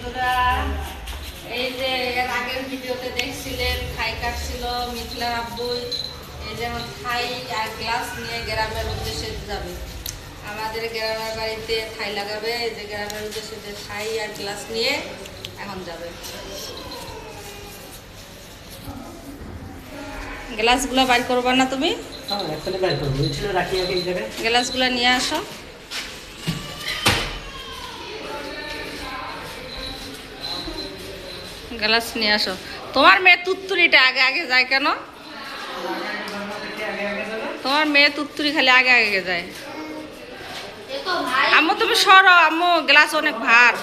বন্ধুরা, এই যে এর আগের ভিডিওতে দেখছিলেন থাই কাটছিল মিথিলার আব্বুই। এই যে এখন থাই আর গ্লাস নিয়ে গ্রামের উদ্দেশ্যে যাবে। আমাদের গ্রামের বাড়িতে থাই লাগাবে। এই যে গ্রামের উদ্দেশ্যে যে থাই আর গ্লাস নিয়ে এখন যাবে। গ্লাসগুলো বাইর করবা না তুমি? হ্যাঁ, এখনই বাইর করব। ছিল রাখি এই জায়গায়। গ্লাসগুলো নিয়ে আসো। গ্লাস নিয়ে আসো। তোমার মেয়ে তুত্তুরিটা আগে আগে যায় কেন? তোমার মেয়ে তুত্তুরি খালি আগে আগে যায়। আম্মু তুমি সরো, আম্মু গ্লাস অনেক ভার।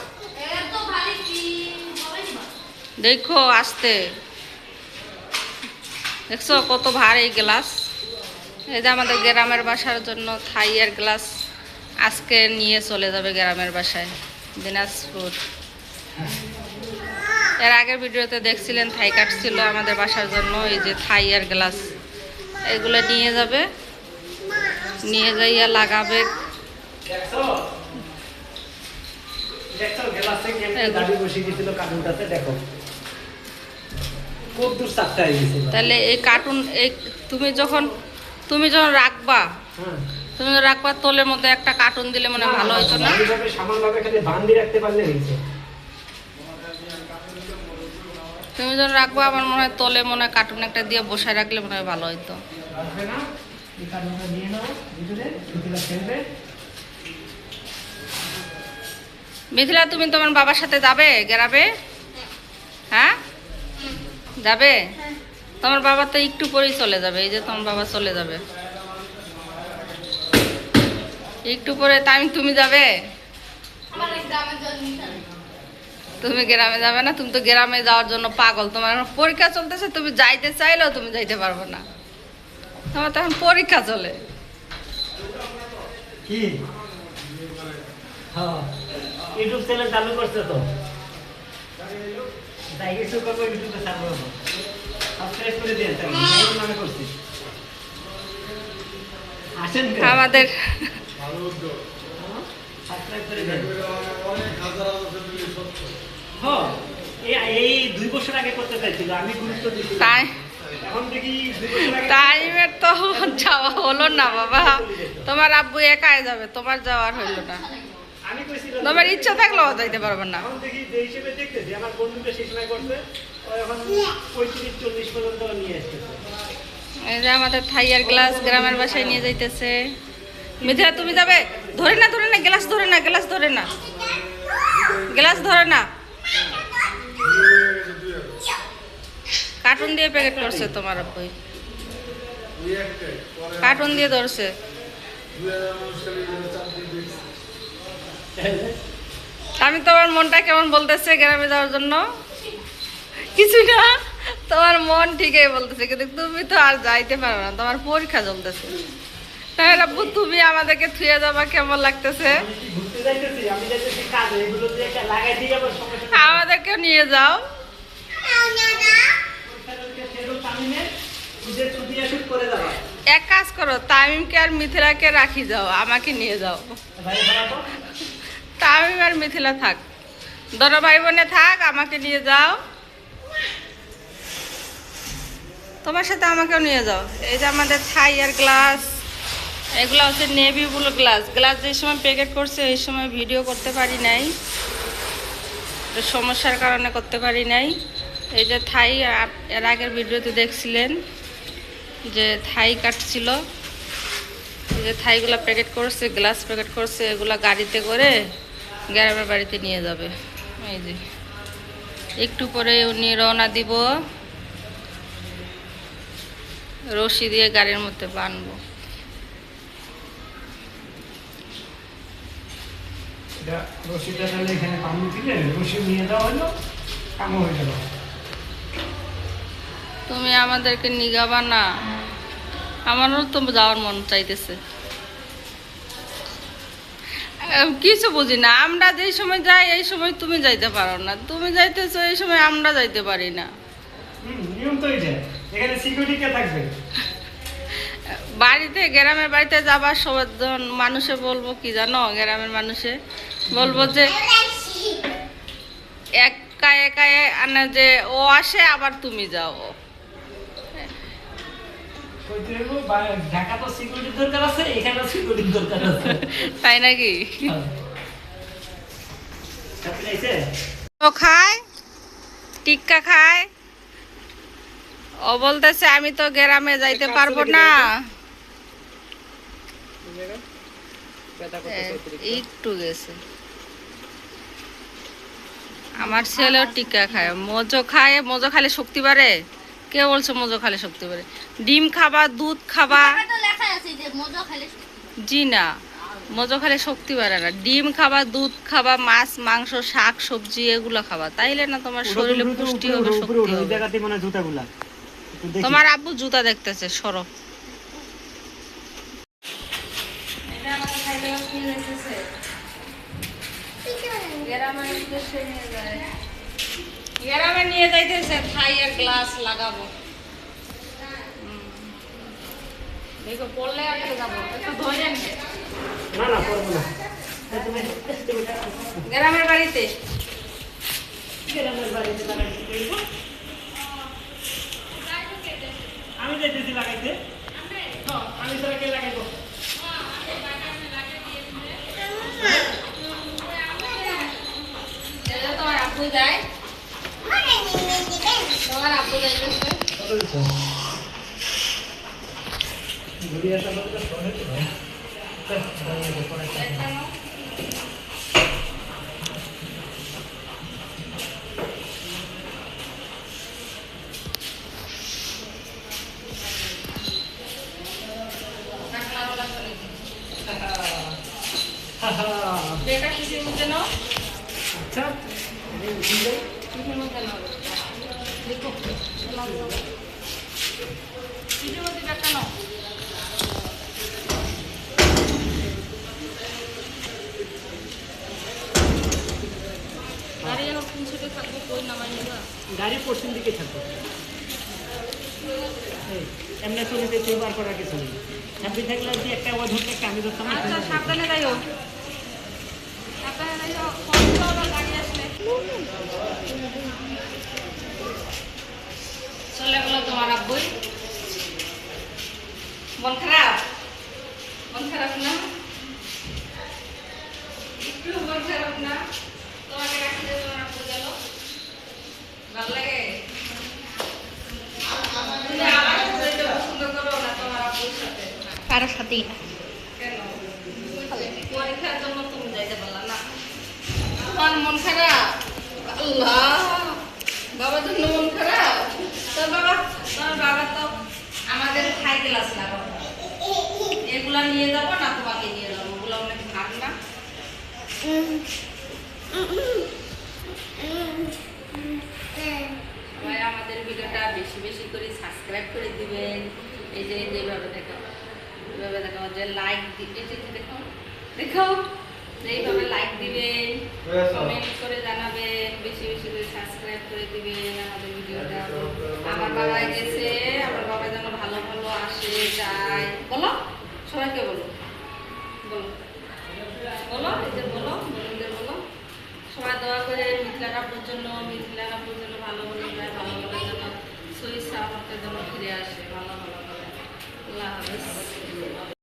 দেখো আসতে, দেখছো কত ভার এই গ্লাস। এই যে আমাদের গ্রামের বাসার জন্য থাইয়ের গ্লাস আজকে নিয়ে চলে যাবে গ্রামের বাসায়, দিনাজপুর। এর আগের ভিডিওতে দেখছিলেন থাই কাটছিল আমাদের বাসার জন্য। এই যে থাই আর গ্লাস এগুলো নিয়ে যাবে, নিয়ে যাইয়া লাগাবে। তাহলে এই কার্টুন এই তুমি যখন রাখবা, তুমি রাখবা তোলের মধ্যে একটা কার্টুন দিলে মনে ভালো হতো না? তুমি যখন রাখবো আমার মনে হয় তোলে মনে হয় কার্টুন একটা দিয়ে বসায় রাখলে মনে হয় ভালো হইতো। মিথিলা তুমি তোমার বাবার সাথে যাবে গ্রামে? হ্যাঁ যাবে? তোমার বাবা তো একটু পরেই চলে যাবে। এই যে তোমার বাবা চলে যাবে একটু পরে। তুমি যাবে? তুমি গ্রামে যাবে না? তুমি তো গ্রামে যাওয়ার জন্য পাগল। তোমার এখন পরীক্ষা চলতেছে, তুমি যাইতে চাইলেও তুমি যাইতে পারবো না। তোমার তো এখন পরীক্ষা চলে। কি ইউটিউব চ্যানেল চালু করছে তো, তাই কিছু করবো ইউটিউবে চালু করবো। সাবস্ক্রাইব করে দেন, তাই নামে করছি। আসেন আমাদের সাবস্ক্রাইব করে দেন। হ্যাঁ, এই 2 বছর আগে করতে চাইছিল, আমি গুরুত্ব দিচ্ছি। তাই এখন দেখি 2 বছর আগে টাইমের তো যাওয়া হলো না বাবা। তোমার আব্বু একাই যাবে, তোমার যাওয়ার হইলো না। আমি কইছিলাম তোমার ইচ্ছা থাকলেও যাইতে পারবে না। এখন দেখি যে হিসেবে দেখতেছি আমার বন্ধুটা শেষ সময় করছে, ও এখন 35-40 পর্যন্ত নিয়ে আসতেছে। এই যে আমাদের থাইয়ার গ্লাস গ্রামের বাসায় নিয়ে যাইতেছে। মিথিলা তুমি যাবে? ধরে না ধরে না, গ্লাস ধরে না, গ্লাস ধরে না, গ্লাস ধরে না। কার্টুন দিয়ে প্যাকেট করছে তোমার আব্বুই, কার্টুন দিয়ে ধরছে। আমি তোমার মনটা কেমন বলতেছে গ্রামে যাওয়ার জন্য? কিছু না, তোমার মন ঠিকই বলতেছে, কিন্তু তুমি তো আর যাইতে পারো না, তোমার পরীক্ষা চলতেছে। তাই আব্বু তুমি আমাদেরকে থুয়ে যাবা কেমন লাগতেছে? আমাদেরকে নিয়ে যাও। এক কাজ করো, তামিমকে আর মিথিলাকে রাখি যাও, আমাকে নিয়ে যাও। তামিম আর মিথিলা থাক, দোনো ভাই বোনে থাক, আমাকে নিয়ে যাও। তোমার সাথে আমাকেও নিয়ে যাও। এই যে আমাদের থাই আর গ্লাস, এগুলো হচ্ছে নেভি ব্লু গ্লাস। গ্লাস যে সময় প্যাকেট করছে এই সময় ভিডিও করতে পারি নাই, সমস্যার কারণে করতে পারি নাই। এই যে থাই এর আগের ভিডিওতে দেখছিলেন যে থাই কাটছিল। এই যে থাইগুলো প্যাকেট করছে, গ্লাস প্যাকেট করছে, এগুলো গাড়িতে করে গ্রামের বাড়িতে নিয়ে যাবে। এই যে একটু পরে উনি রওনা দিব, রশি দিয়ে গাড়ির মধ্যে বানবো। তুমি আমাদেরকে নিগাবা না? আমারও তো যাওয়ার মন চাইতেছে। কিছু বুঝি না, আমরা যেই সময় যাই এই সময় তুমি যাইতে পারো না, তুমি যাইতেছো এই সময় আমরা যাইতে পারি না। বাড়িতে গ্রামের বাড়িতে যাবার সবার মানুষে বলবো কি জানো, গ্রামের মানুষে বলবো যে একাই আনে যে ও আসে আবার তুমি যাও। কইতে হইব ঢাকা তো সিকিউরিটির দরকার আছে, এখানেও সিকিউরিটির দরকার আছে। তাই নাকি? চাকরি আইছে? ও খায়, টিক্কা খায়। ও বলতেছে আমি তো গ্রামে যাইতে পারবো না। একটু গেছে। আমার ছেলেও টিক্কা খায়, মজো খায়। মজো খালে শক্তি বাড়ে? কে বলছে মজো খালে শক্তি বাড়ে? ডিম খাবা, দুধ খাবা। জি না, মজো খালে শক্তি বাড়ে না। ডিম খাবা, দুধ খাবা, মাছ মাংস শাক সবজি এগুলো খাবা, তাইলে না তোমার শরীরে পুষ্টি হবে, শক্তি হবে। তোমার আব্বু জুতা দেখতেছে, সরো। গ্রামে নিয়ে যাইতেছে থাই আর গ্লাস লাগাবো। দেখো পড়লে আটকে যাবো, একটু ধরে নে। না না করবো না। গ্রামের বাড়িতে গ্রামের বাড়িতে লাগাইতে হইব। আমি যাইতেছি লাগাইতে। হ্যাঁ, আমি ছাড়া কে লাগাইবো? তোমার আব্বু যায়, তোমার আব্বু যাইতেছে। ঘুরিয়ে আসা বলতে সরে তো ভাই। বেটা কিসের মধ্যে নাও? আচ্ছা, কিসের মধ্যে নাও? দেখো কিসের মধ্যে বেটা নাও? গাড়ি এখন কোন সাইডে থাকবো, কই নামাই নিবা? গাড়ি পশ্চিম দিকে থাকবে। এমনি চলে যেতে বার করার কিছু নেই। ছাব্বিশ থাকলে যদি একটা ওই ধরতে একটা আমি ধরতাম। আচ্ছা সাবধানে যাইও, সাবধানে যাইও। কত আবার গাড়ি আসলে চলে গেল তোমার আব্বুই। মন খারাপ? মন খারাপ না? একটু মন খারাপ না? তোমাকে রাখি দিয়ে তোমার আব্বু গেল, ভালো লাগে? তুমি আমার সাথে যেতে পছন্দ করো না তোমার আব্বুর সাথে? কারোর সাথেই না। কেন? পরীক্ষার জন্য তুমি যাইতে পারলা না? তোমার মন খারাপ? আল্লাহ, বাবার জন্য মন খারাপ? তোর বাবা তো আমাদের খাই ক্লাস না, এগুলা নিয়ে যাবো না তোমাকে নিয়ে যাবো, ওগুলো অনেক ভাগ না। সবাই আমাদের ভিডিওটা বেশি বেশি করে সাবস্ক্রাইব করে দিবেন। এই যে যেভাবে দেখো, এইভাবে দেখো, যে লাইক দিতে দেখো দেখো, এইভাবে লাইক দিবেন, কমেন্ট করে জানাবেন, বেশি বেশি করে সাবস্ক্রাইব করে দিবেন আমাদের ভিডিওটা। আমার বাবা গেছে, আমার বাবা যেন ভালো ভালো আসে যায়। বলো সবাইকে, বলো বলো বলো, এদের বলো, বোনদের বলো। সবাই দোয়া করে মিথিলা কাপুর জন্য ভালো ভালো যায়, ভালো ভালো যেন শরীর সামর্থ্যের জন্য ফিরে আসে, ভালো ভালো করে। আল্লাহ হাফেজ।